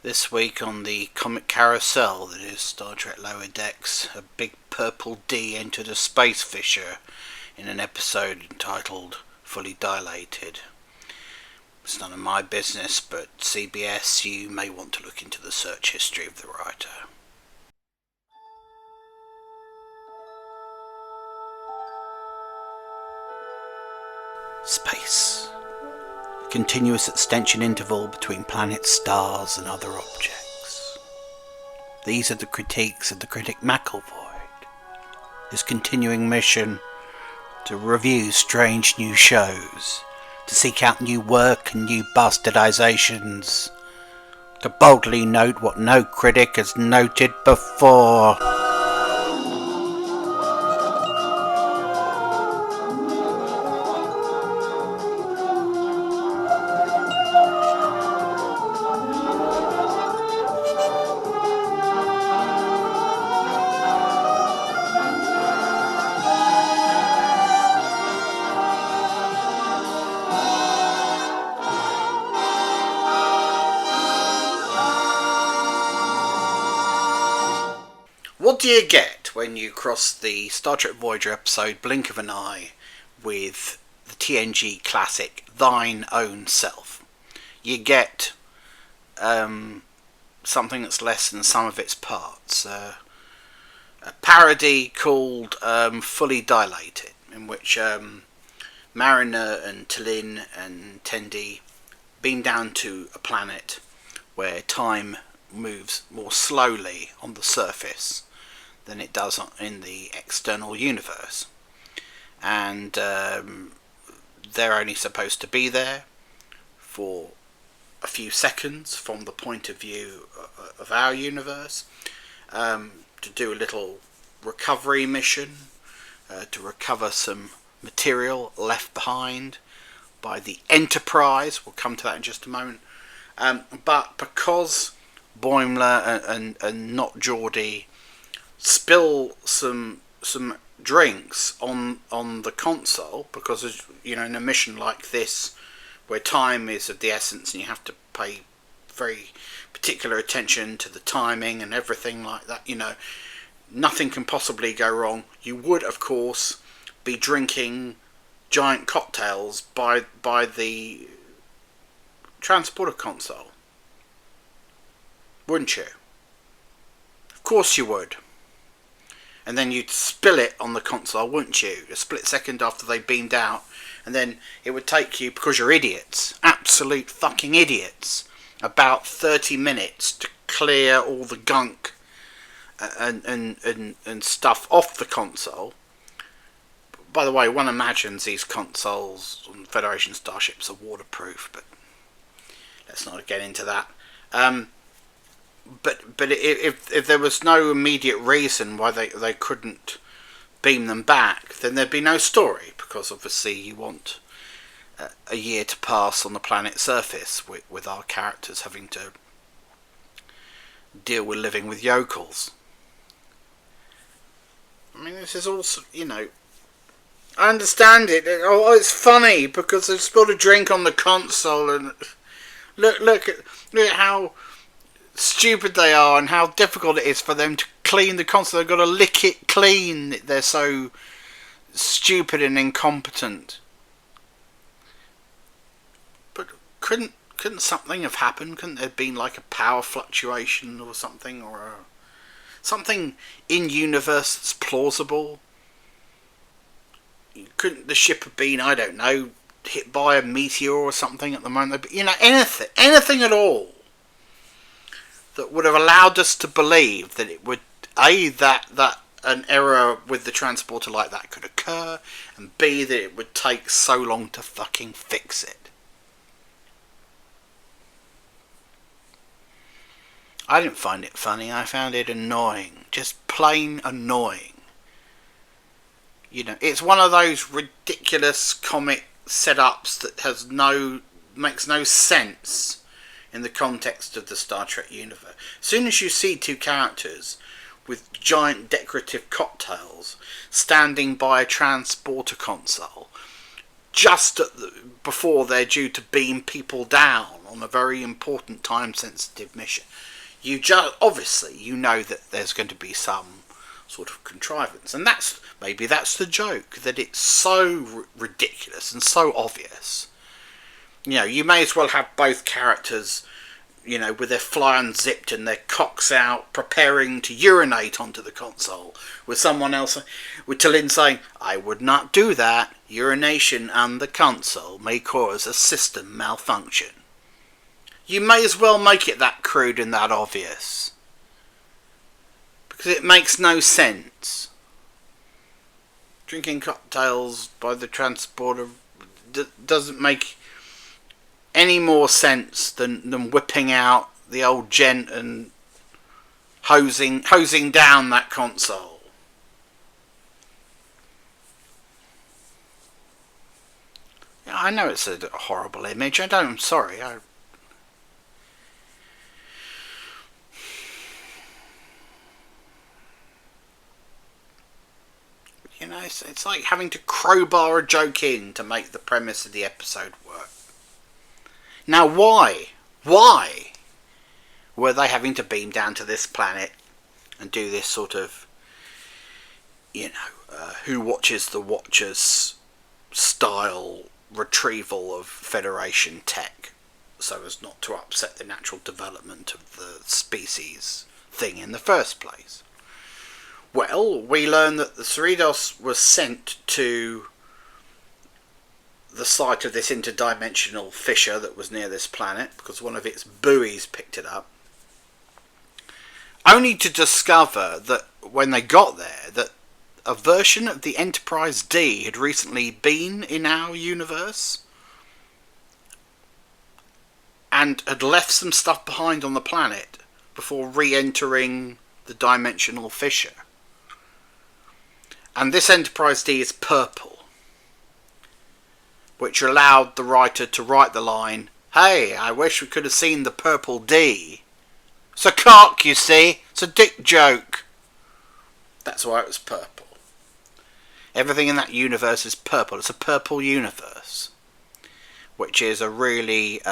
This week on the comic carousel that is Star Trek Lower Decks, a big purple D entered a space fissure in an episode entitled Fully Dilated. It's none of my business, but CBS, you may want to look into the search history of the writer. Space. A continuous extension interval between planets, stars and other objects. These are the critiques of the critic McElvoy. His continuing mission to review strange new shows, to seek out new work and new bastardizations, to boldly note what no critic has noted before. What do you get when you cross the Star Trek Voyager episode Blink of an Eye with the TNG classic Thine Own Self? You get something that's less than some of its parts. A parody called Fully Dilated, in which Mariner and T'Lyn and Tendi beam down to a planet where time moves more slowly on the surface than it does in the external universe, and they're only supposed to be there for a few seconds from the point of view of our universe, to do a little recovery mission, to recover some material left behind by the Enterprise. We'll come to that in just a moment, but because Boimler and not Geordie spill some drinks on the console, because in a mission like this where time is of the essence and you have to pay very particular attention to the timing and everything like that, nothing can possibly go wrong. You would of course be drinking giant cocktails by the transporter console, wouldn't you? Of course you would. And then you'd spill it on the console, wouldn't you? A split second after they beamed out. And then it would take you, because you're idiots, absolute fucking idiots, about 30 minutes to clear all the gunk and stuff off the console. By the way, one imagines these consoles on Federation starships are waterproof, but let's not get into that. But if there was no immediate reason why they couldn't beam them back, then there'd be no story, because obviously you want a year to pass on the planet's surface with our characters having to deal with living with yokels. I mean, this is also, I understand it. Oh, it's funny because they've spilled a drink on the console, and look at how stupid they are and how difficult it is for them to clean the console. They've got to lick it clean. They're so stupid and incompetent. But couldn't something have happened? Couldn't there have been like a power fluctuation or something, or something in universe that's plausible? Couldn't the ship have been, I don't know, hit by a meteor or something at the moment? Anything at all that would have allowed us to believe that it would, that an error with the transporter like that could occur, and B, that it would take so long to fucking fix it. I didn't find it funny. I found it annoying. Just plain annoying. It's one of those ridiculous comic setups that makes no sense in the context of the Star Trek universe. As soon as you see two characters with giant decorative cocktails standing by a transporter console just before they're due to beam people down on a very important time-sensitive mission, you just obviously you know that there's going to be some sort of contrivance, and that's the joke, that it's so ridiculous and so obvious. You know, you may as well have both characters, you know, with their fly unzipped and their cocks out, preparing to urinate onto the console, with someone else, with Tallinn saying, "I would not do that. Urination on the console may cause a system malfunction." You may as well make it that crude and that obvious, because it makes no sense. Drinking cocktails by the transporter doesn't make any more sense than whipping out the old gent and hosing down that console. Yeah, I know it's a horrible image. I'm sorry. You know, it's like having to crowbar a joke in to make the premise of the episode work. Now, why were they having to beam down to this planet and do this sort of, you know, Who Watches the Watchers style retrieval of Federation tech, so as not to upset the natural development of the species thing in the first place? Well, we learn that the Cerritos was sent to the site of this interdimensional fissure that was near this planet because one of its buoys picked it up, only to discover that when they got there that a version of the Enterprise D had recently been in our universe and had left some stuff behind on the planet before re-entering the dimensional fissure. And this Enterprise D is purple, which allowed the writer to write the line, "Hey, I wish we could have seen the purple D." It's a cock, you see. It's a dick joke. That's why it was purple. Everything in that universe is purple. It's a purple universe, which is a really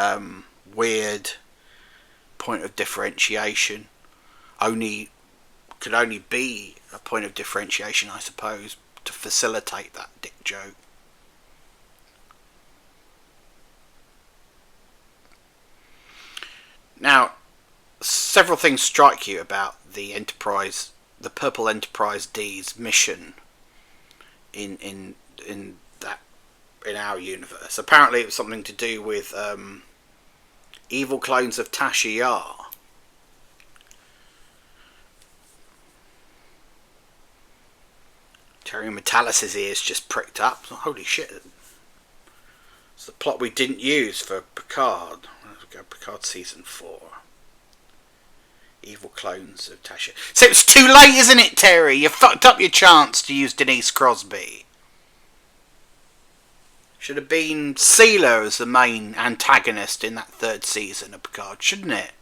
weird point of differentiation. Could only be a point of differentiation, I suppose, to facilitate that dick joke. Now, several things strike you about the Enterprise, the Purple Enterprise D's mission in our universe. Apparently, it was something to do with evil clones of Tasha Yar. Terry Metallis's ears just pricked up. Holy shit! It's the plot we didn't use for Picard. Picard season 4. Evil clones of Tasha. So it's too late, isn't it, Terry? You fucked up your chance to use Denise Crosby. Should have been Seela as the main antagonist in that third season of Picard, shouldn't it?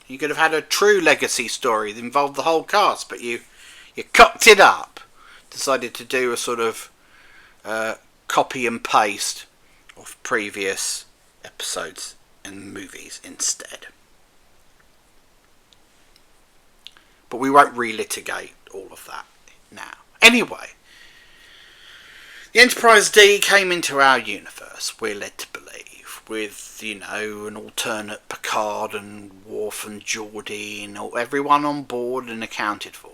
You could have had a true legacy story that involved the whole cast, but you cocked it up. Decided to do a sort of copy and paste of previous episodes and movies instead. But we won't relitigate all of that now. Anyway, the Enterprise D came into our universe, we're led to believe, with, you know, an alternate Picard and Worf and Geordi and everyone on board and accounted for.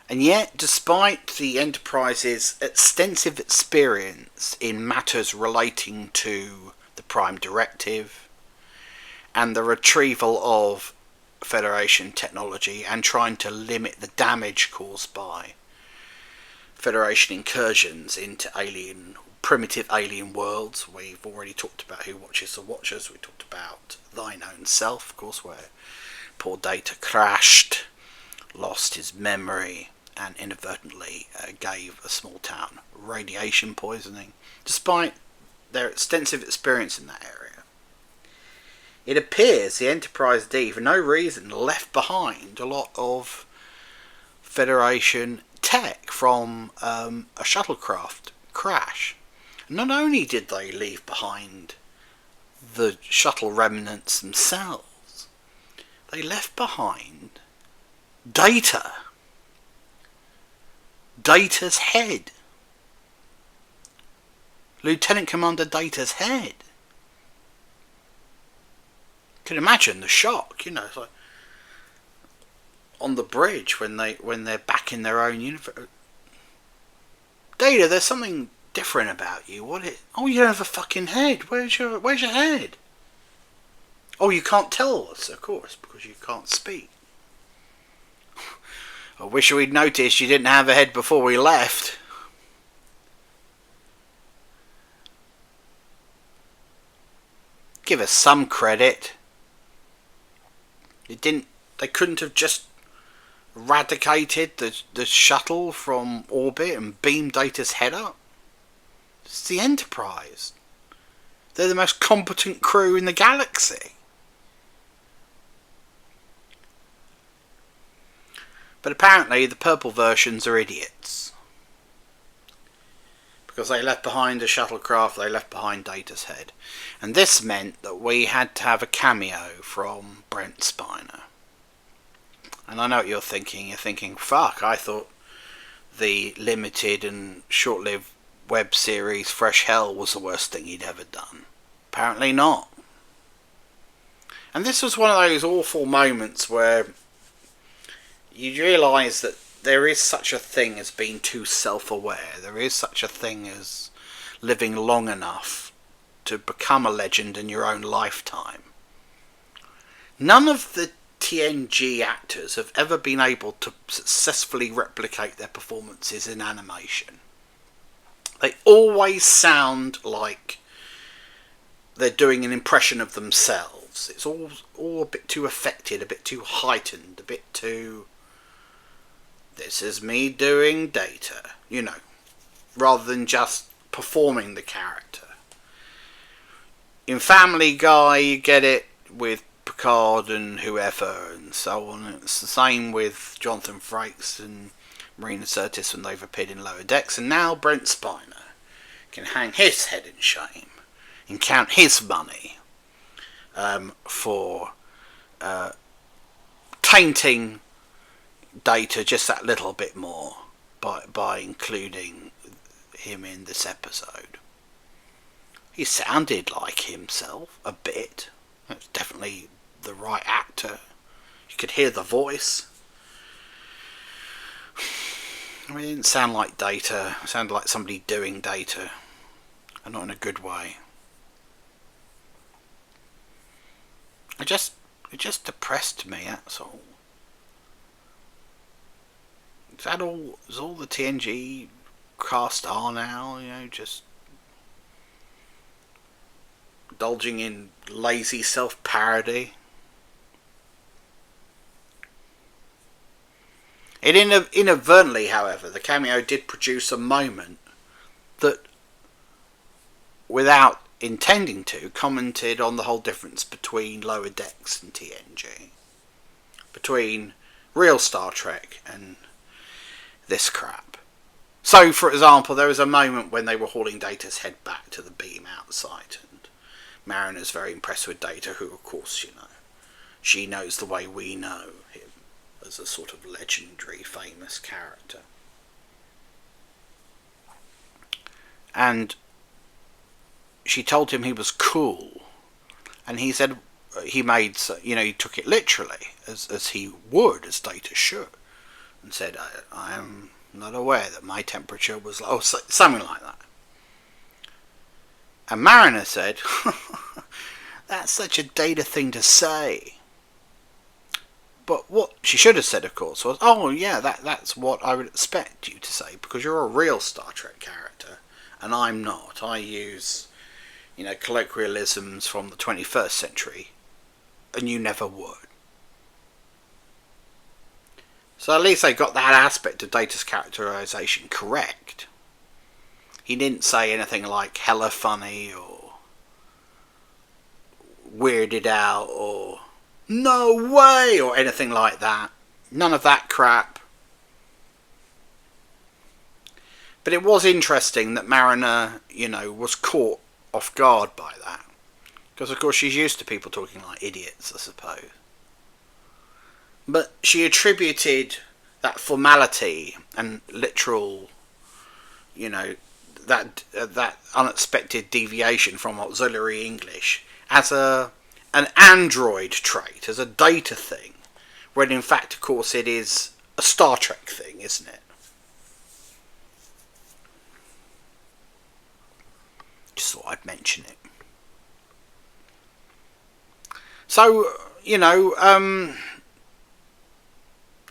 And yet, despite the Enterprise's extensive experience in matters relating to the Prime Directive and the retrieval of Federation technology and trying to limit the damage caused by Federation incursions into primitive alien worlds, we've already talked about Who Watches the Watchers, we talked about Thine Own Self, of course, where poor Data crashed, lost his memory, and inadvertently gave a small town radiation poisoning, despite their extensive experience in that area. It appears the Enterprise D, for no reason, left behind a lot of Federation tech from a shuttlecraft crash. Not only did they leave behind the shuttle remnants themselves, they left behind Data. Data's head. Lieutenant Commander Data's head. You can imagine the shock, you know, it's like on the bridge when they're back in their own universe. Data, there's something different about you. Oh, you don't have a fucking head. Where's your head? Oh, you can't tell us, of course, because you can't speak. I wish we'd noticed you didn't have a head before we left. Give us some credit. They couldn't have just eradicated the shuttle from orbit and beamed Data's head up. It's the Enterprise. They're the most competent crew in the galaxy. But apparently the purple versions are idiots. Because they left behind a shuttlecraft, they left behind Data's head. And this meant that we had to have a cameo from Brent Spiner. And I know what you're thinking. You're thinking, fuck, I thought the limited and short-lived web series Fresh Hell was the worst thing he'd ever done. Apparently not. And this was one of those awful moments where you realise that there is such a thing as being too self-aware. There is such a thing as living long enough to become a legend in your own lifetime. None of the TNG actors have ever been able to successfully replicate their performances in animation. They always sound like they're doing an impression of themselves. It's all a bit too affected, a bit too heightened, a bit too... This is me doing Data, you know, rather than just performing the character. In Family Guy, you get it with Picard and whoever and so on. It's the same with Jonathan Frakes and Marina Sirtis when they've appeared in Lower Decks. And now Brent Spiner can hang his head in shame and count his money for tainting Data just that little bit more by including him in this episode. He sounded like himself a bit. It's definitely the right actor. You could hear the voice. I mean, it didn't sound like Data. It sounded like somebody doing Data, and not in a good way. It just depressed me, that's all. Is all the TNG cast are now, you know, just indulging in lazy self-parody? Inadvertently, however, the cameo did produce a moment that, without intending to, commented on the whole difference between Lower Decks and TNG. Between real Star Trek and this crap. So, for example, there was a moment when they were hauling Data's head back to the beam outside, and Mariner's very impressed with Data, who, of course, you know, she knows the way we know him as a sort of legendary, famous character. And she told him he was cool, and he said he took it literally, as he would, as Data should. And said, I am not aware that my temperature was... something like that. And Mariner said, that's such a Data thing to say. But what she should have said, of course, was, oh yeah, that's what I would expect you to say, because you're a real Star Trek character, and I'm not. I use, colloquialisms from the 21st century, and you never would. So at least they got that aspect of Data's characterization correct. He didn't say anything like hella funny or weirded out or no way or anything like that. None of that crap. But it was interesting that Mariner, was caught off guard by that. Because, of course, she's used to people talking like idiots, I suppose. But she attributed that formality and literal, that unexpected deviation from auxiliary English as an android trait, as a data thing, when in fact, of course, it is a Star Trek thing, isn't it? Just thought I'd mention it. So,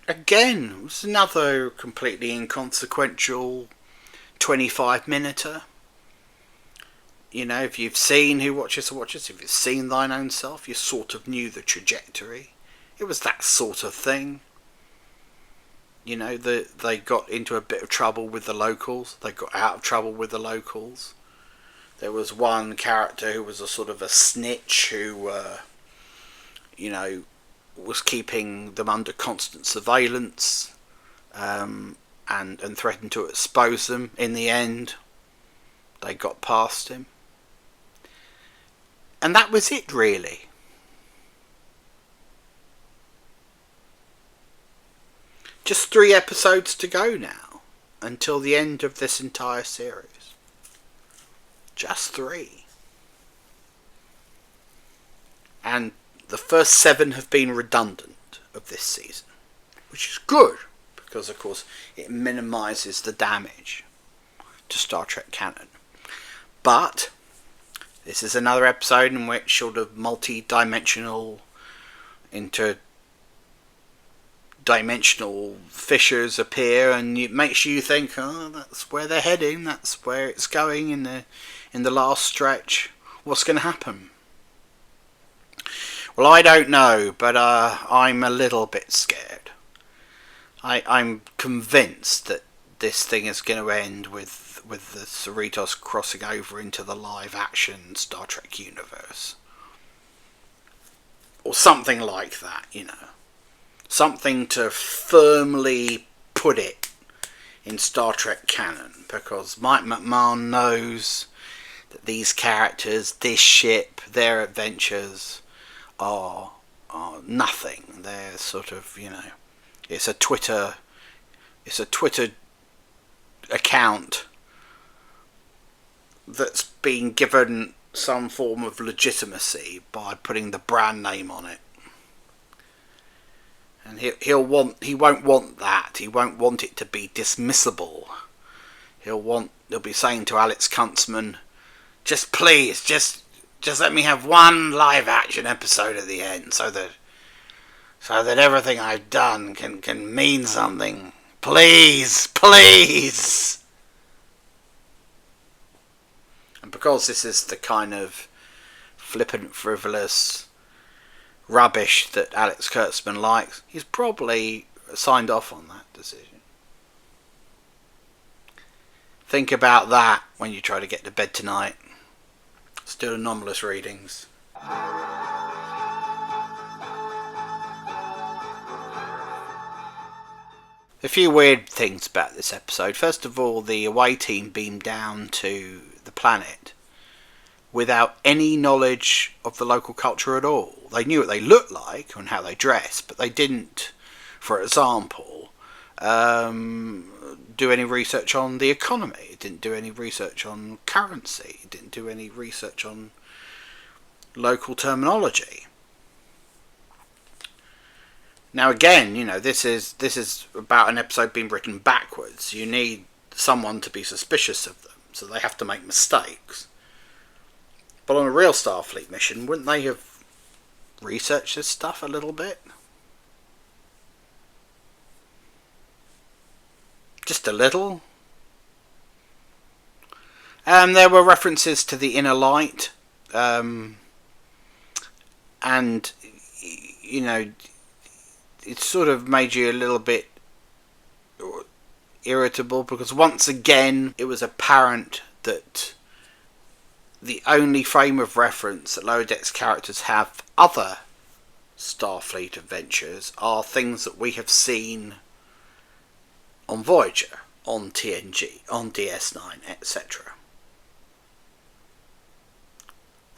again, it was another completely inconsequential 25-minuter. If you've seen Who Watches the Watchers, if you've seen Thine Own Self, you sort of knew the trajectory. It was that sort of thing. They got into a bit of trouble with the locals. They got out of trouble with the locals. There was one character who was a sort of a snitch who, was keeping them under constant surveillance, and threatened to expose them. In the end, they got past him. And that was it, really. Just 3 episodes to go now, until the end of this entire series. Just 3. And the first 7 have been redundant of this season, which is good, because of course it minimises the damage to Star Trek canon. But this is another episode in which sort of multi-dimensional, interdimensional fissures appear, and it makes you think, oh, that's where they're heading, that's where it's going in the last stretch. What's going to happen? Well, I don't know, but I'm a little bit scared. I'm convinced that this thing is going to end with the Cerritos crossing over into the live-action Star Trek universe. Or something like that, Something to firmly put it in Star Trek canon, because Mike McMahon knows that these characters, this ship, their adventures are nothing. They're sort of, it's a Twitter account that's been given some form of legitimacy by putting the brand name on it. And he won't want that. He won't want it to be dismissible. He'll be saying to Alex Kuntzman, just please, just let me have one live action episode at the end, so that everything I've done can mean something. Please, please. And because this is the kind of flippant, frivolous rubbish that Alex Kurtzman likes, he's probably signed off on that decision. Think about that when you try to get to bed tonight. Still anomalous readings. A few weird things about this episode. First of all, the away team beamed down to the planet without any knowledge of the local culture at all. They knew what they looked like and how they dressed, but they didn't, for example, do any research on the economy. It didn't do any research on currency. It didn't do any research on local terminology. Now again, this is about an episode being written backwards. You need someone to be suspicious of them, so they have to make mistakes. But on a real Starfleet mission, wouldn't they have researched this stuff a little bit? Just a little. There were references to the inner light, and it sort of made you a little bit irritable, because once again it was apparent that the only frame of reference that Lower Decks characters have for other Starfleet adventures are things that we have seen on Voyager, on TNG, on DS9, etc.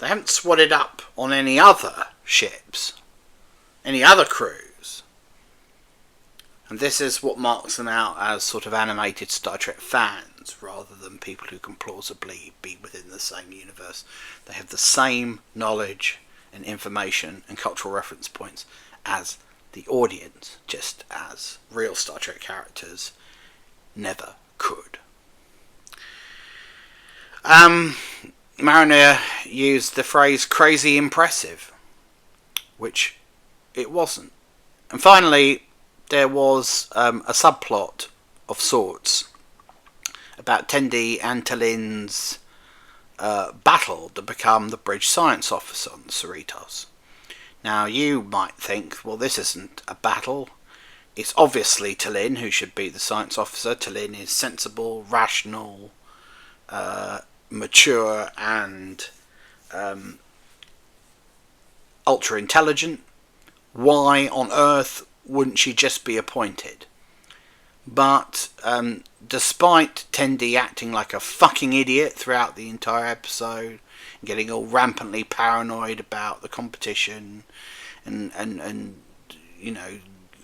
They haven't swatted up on any other ships, any other crews. And this is what marks them out as sort of animated Star Trek fans, rather than people who can plausibly be within the same universe. They have the same knowledge and information and cultural reference points as the audience, just as real Star Trek characters never could. Mariner used the phrase crazy impressive, which it wasn't. And finally, there was a subplot of sorts about Tendi and Talin's battle to become the bridge science officer on the Cerritos. Now, you might think, well, this isn't a battle. It's obviously Talin who should be the science officer. Talin is sensible, rational, mature, and ultra intelligent. Why on earth wouldn't she just be appointed? But despite Tendi acting like a fucking idiot throughout the entire episode, getting all rampantly paranoid about the competition, and you know,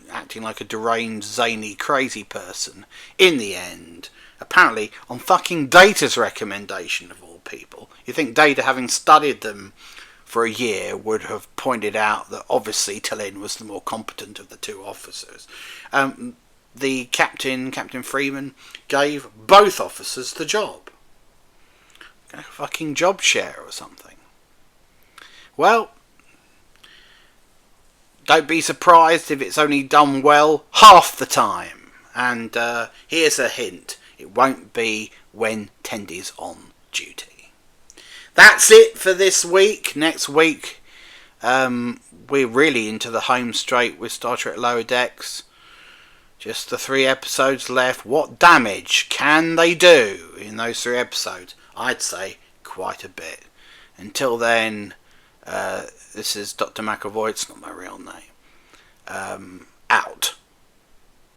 acting like a deranged, zany, crazy person, in the end, apparently on fucking Data's recommendation of all people, you think Data, having studied them for a year, would have pointed out that obviously Talin was the more competent of the two officers. The Captain Freeman, gave both officers the job. A fucking job share or something. Well, don't be surprised if it's only done well half the time. And here's a hint. It won't be when Tendi's on duty. That's it for this week. Next week, we're really into the home straight with Star Trek Lower Decks. Just the 3 episodes left. What damage can they do in those 3 episodes? I'd say quite a bit. Until then, this is Dr. McAvoy. It's not my real name.